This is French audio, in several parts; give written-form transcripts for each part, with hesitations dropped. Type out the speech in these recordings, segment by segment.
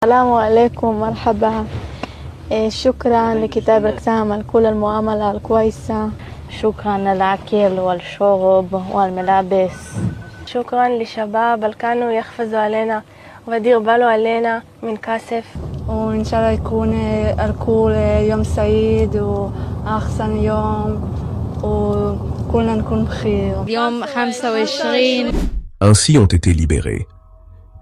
السلام عليكم مرحبا. شكرا لكتابك تعمل كل المعاملة الكويسة. شكرا للأكل والشرب والملابس. شكرا للشباب اللي كانوا يحفظوا علينا ويديروا بالو علينا من كاسف. وإن شاء الله يكون الكل يوم سعيد وأحسن يوم وكلنا نكون بخير. يوم 25. Ainsi ont été libérés.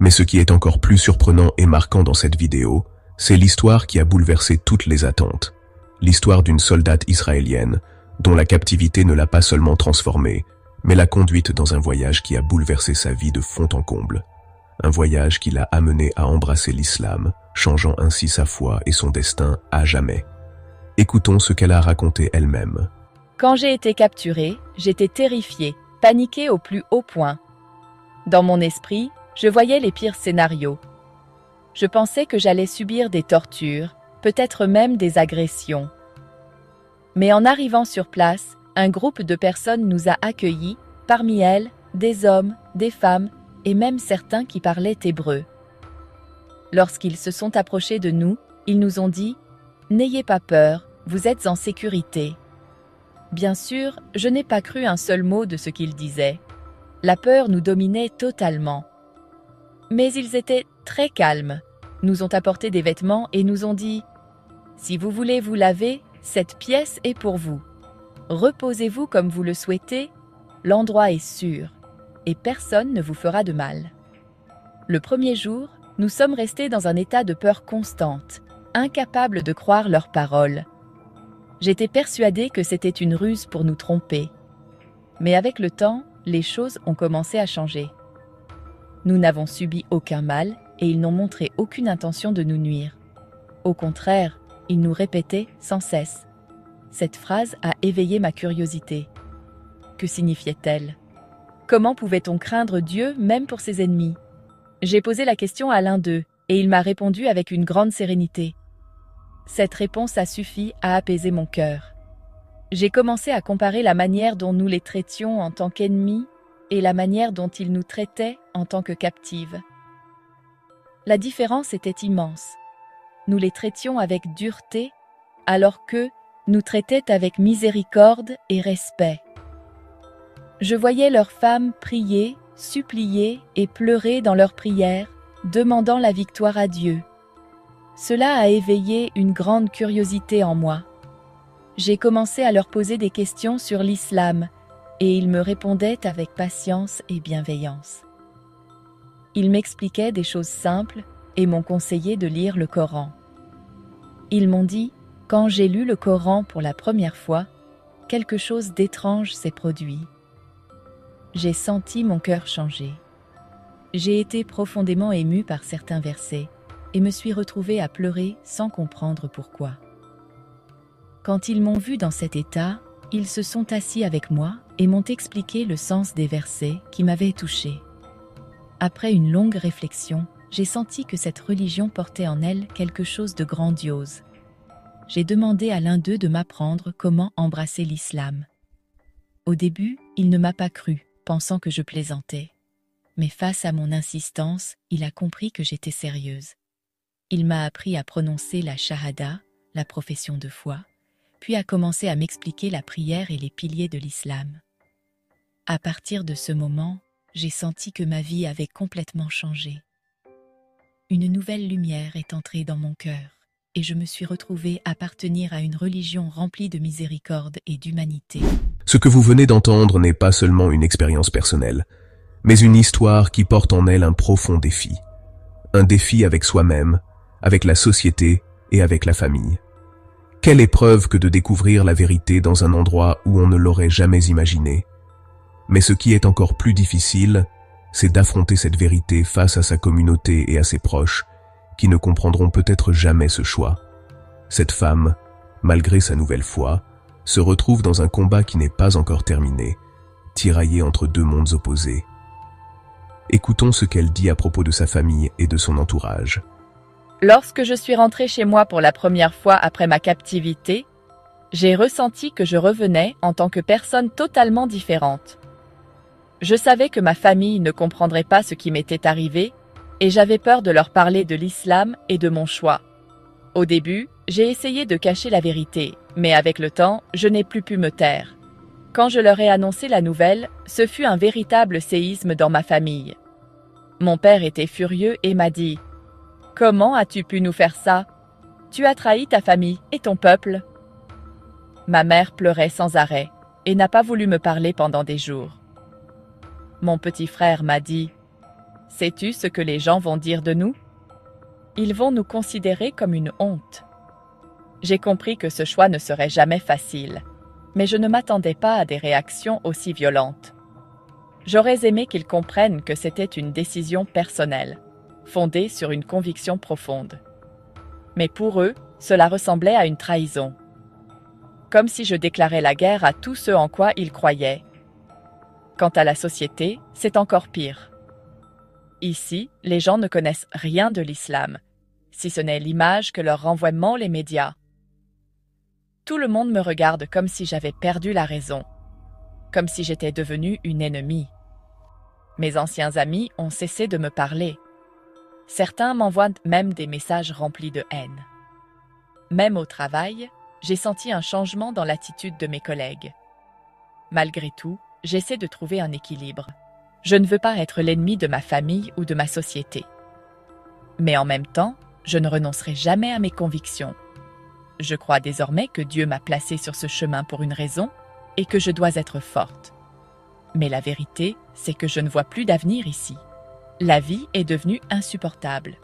Mais ce qui est encore plus surprenant et marquant dans cette vidéo, c'est l'histoire qui a bouleversé toutes les attentes. L'histoire d'une soldate israélienne, dont la captivité ne l'a pas seulement transformée, mais l'a conduite dans un voyage qui a bouleversé sa vie de fond en comble. Un voyage qui l'a amenée à embrasser l'islam, changeant ainsi sa foi et son destin à jamais. Écoutons ce qu'elle a raconté elle-même. Quand j'ai été capturée, j'étais terrifiée, paniquée au plus haut point. Dans mon esprit, je voyais les pires scénarios. Je pensais que j'allais subir des tortures, peut-être même des agressions. Mais en arrivant sur place, un groupe de personnes nous a accueillis, parmi elles, des hommes, des femmes et même certains qui parlaient hébreu. Lorsqu'ils se sont approchés de nous, ils nous ont dit « N'ayez pas peur, vous êtes en sécurité ». Bien sûr, je n'ai pas cru un seul mot de ce qu'ils disaient. La peur nous dominait totalement. Mais ils étaient très calmes, nous ont apporté des vêtements et nous ont dit « Si vous voulez vous laver, cette pièce est pour vous. Reposez-vous comme vous le souhaitez, l'endroit est sûr, et personne ne vous fera de mal. » Le premier jour, nous sommes restés dans un état de peur constante, incapables de croire leurs paroles. J'étais persuadée que c'était une ruse pour nous tromper. Mais avec le temps, les choses ont commencé à changer. Nous n'avons subi aucun mal et ils n'ont montré aucune intention de nous nuire. Au contraire, ils nous répétaient sans cesse. Cette phrase a éveillé ma curiosité. Que signifiait-elle? Comment pouvait-on craindre Dieu même pour ses ennemis? J'ai posé la question à l'un d'eux et il m'a répondu avec une grande sérénité. Cette réponse a suffi à apaiser mon cœur. J'ai commencé à comparer la manière dont nous les traitions en tant qu'ennemis et la manière dont ils nous traitaient en tant que captives. La différence était immense. Nous les traitions avec dureté, alors qu'eux nous traitaient avec miséricorde et respect. Je voyais leurs femmes prier, supplier et pleurer dans leurs prières, demandant la victoire à Dieu. Cela a éveillé une grande curiosité en moi. J'ai commencé à leur poser des questions sur l'islam, et ils me répondaient avec patience et bienveillance. Ils m'expliquaient des choses simples et m'ont conseillé de lire le Coran. Ils m'ont dit, quand j'ai lu le Coran pour la première fois, quelque chose d'étrange s'est produit. J'ai senti mon cœur changer. J'ai été profondément émue par certains versets et me suis retrouvée à pleurer sans comprendre pourquoi. Quand ils m'ont vue dans cet état, ils se sont assis avec moi et m'ont expliqué le sens des versets qui m'avaient touchée. Après une longue réflexion, j'ai senti que cette religion portait en elle quelque chose de grandiose. J'ai demandé à l'un d'eux de m'apprendre comment embrasser l'islam. Au début, il ne m'a pas cru, pensant que je plaisantais. Mais face à mon insistance, il a compris que j'étais sérieuse. Il m'a appris à prononcer la shahada, la profession de foi, puis a commencé à m'expliquer la prière et les piliers de l'islam. À partir de ce moment, j'ai senti que ma vie avait complètement changé. Une nouvelle lumière est entrée dans mon cœur, et je me suis retrouvée appartenir à une religion remplie de miséricorde et d'humanité. Ce que vous venez d'entendre n'est pas seulement une expérience personnelle, mais une histoire qui porte en elle un profond défi. Un défi avec soi-même, avec la société et avec la famille. Quelle épreuve que de découvrir la vérité dans un endroit où on ne l'aurait jamais imaginé. Mais ce qui est encore plus difficile, c'est d'affronter cette vérité face à sa communauté et à ses proches, qui ne comprendront peut-être jamais ce choix. Cette femme, malgré sa nouvelle foi, se retrouve dans un combat qui n'est pas encore terminé, tiraillée entre deux mondes opposés. Écoutons ce qu'elle dit à propos de sa famille et de son entourage. Lorsque je suis rentrée chez moi pour la première fois après ma captivité, j'ai ressenti que je revenais en tant que personne totalement différente. Je savais que ma famille ne comprendrait pas ce qui m'était arrivé, et j'avais peur de leur parler de l'islam et de mon choix. Au début, j'ai essayé de cacher la vérité, mais avec le temps, je n'ai plus pu me taire. Quand je leur ai annoncé la nouvelle, ce fut un véritable séisme dans ma famille. Mon père était furieux et m'a dit « Comment as-tu pu nous faire ça? Tu as trahi ta famille et ton peuple. » Ma mère pleurait sans arrêt et n'a pas voulu me parler pendant des jours. Mon petit frère m'a dit « Sais-tu ce que les gens vont dire de nous? Ils vont nous considérer comme une honte. » J'ai compris que ce choix ne serait jamais facile, mais je ne m'attendais pas à des réactions aussi violentes. J'aurais aimé qu'ils comprennent que c'était une décision personnelle, fondée sur une conviction profonde. Mais pour eux, cela ressemblait à une trahison. Comme si je déclarais la guerre à tout ce en quoi ils croyaient. Quant à la société, c'est encore pire. Ici, les gens ne connaissent rien de l'islam, si ce n'est l'image que leur renvoient les médias. Tout le monde me regarde comme si j'avais perdu la raison, comme si j'étais devenue une ennemie. Mes anciens amis ont cessé de me parler. Certains m'envoient même des messages remplis de haine. Même au travail, j'ai senti un changement dans l'attitude de mes collègues. Malgré tout, j'essaie de trouver un équilibre. Je ne veux pas être l'ennemi de ma famille ou de ma société. Mais en même temps, je ne renoncerai jamais à mes convictions. Je crois désormais que Dieu m'a placée sur ce chemin pour une raison et que je dois être forte. Mais la vérité, c'est que je ne vois plus d'avenir ici. La vie est devenue insupportable.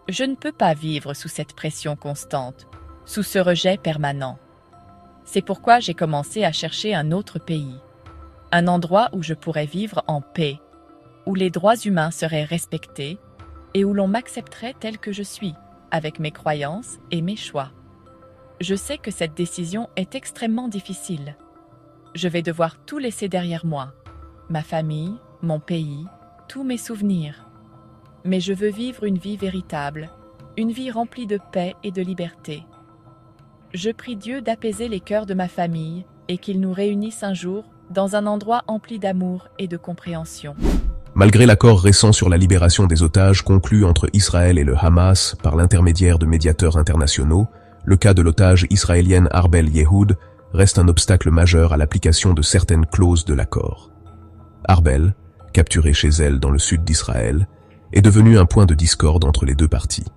Je ne peux pas vivre sous cette pression constante, sous ce rejet permanent. C'est pourquoi j'ai commencé à chercher un autre pays, un endroit où je pourrais vivre en paix, où les droits humains seraient respectés et où l'on m'accepterait tel que je suis, avec mes croyances et mes choix. Je sais que cette décision est extrêmement difficile. Je vais devoir tout laisser derrière moi, ma famille, mon pays, tous mes souvenirs. Mais je veux vivre une vie véritable, une vie remplie de paix et de liberté. Je prie Dieu d'apaiser les cœurs de ma famille et qu'il nous réunisse un jour dans un endroit empli d'amour et de compréhension. Malgré l'accord récent sur la libération des otages conclu entre Israël et le Hamas par l'intermédiaire de médiateurs internationaux, le cas de l'otage israélienne Arbel Yehoud reste un obstacle majeur à l'application de certaines clauses de l'accord. Arbel, capturée chez elle dans le sud d'Israël, est devenue un point de discorde entre les deux parties.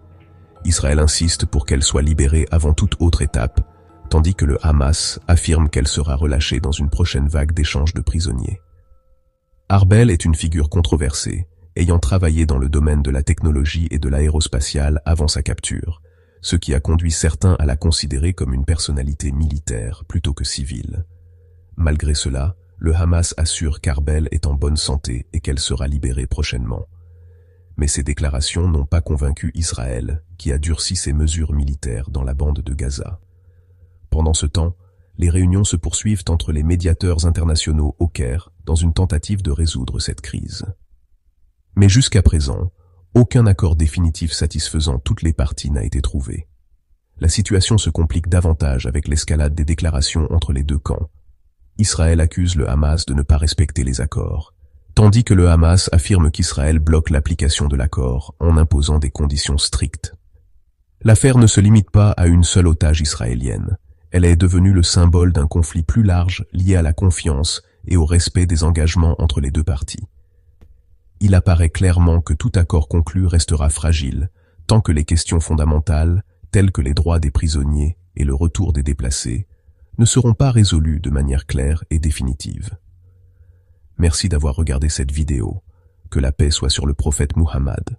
Israël insiste pour qu'elle soit libérée avant toute autre étape, tandis que le Hamas affirme qu'elle sera relâchée dans une prochaine vague d'échanges de prisonniers. Arbel est une figure controversée, ayant travaillé dans le domaine de la technologie et de l'aérospatiale avant sa capture, ce qui a conduit certains à la considérer comme une personnalité militaire plutôt que civile. Malgré cela, le Hamas assure qu'Arbel est en bonne santé et qu'elle sera libérée prochainement. Mais ces déclarations n'ont pas convaincu Israël, qui a durci ses mesures militaires dans la bande de Gaza. Pendant ce temps, les réunions se poursuivent entre les médiateurs internationaux au Caire dans une tentative de résoudre cette crise. Mais jusqu'à présent, aucun accord définitif satisfaisant toutes les parties n'a été trouvé. La situation se complique davantage avec l'escalade des déclarations entre les deux camps. Israël accuse le Hamas de ne pas respecter les accords, tandis que le Hamas affirme qu'Israël bloque l'application de l'accord en imposant des conditions strictes. L'affaire ne se limite pas à une seule otage israélienne. Elle est devenue le symbole d'un conflit plus large lié à la confiance et au respect des engagements entre les deux parties. Il apparaît clairement que tout accord conclu restera fragile, tant que les questions fondamentales, telles que les droits des prisonniers et le retour des déplacés, ne seront pas résolues de manière claire et définitive. Merci d'avoir regardé cette vidéo. Que la paix soit sur le prophète Muhammad.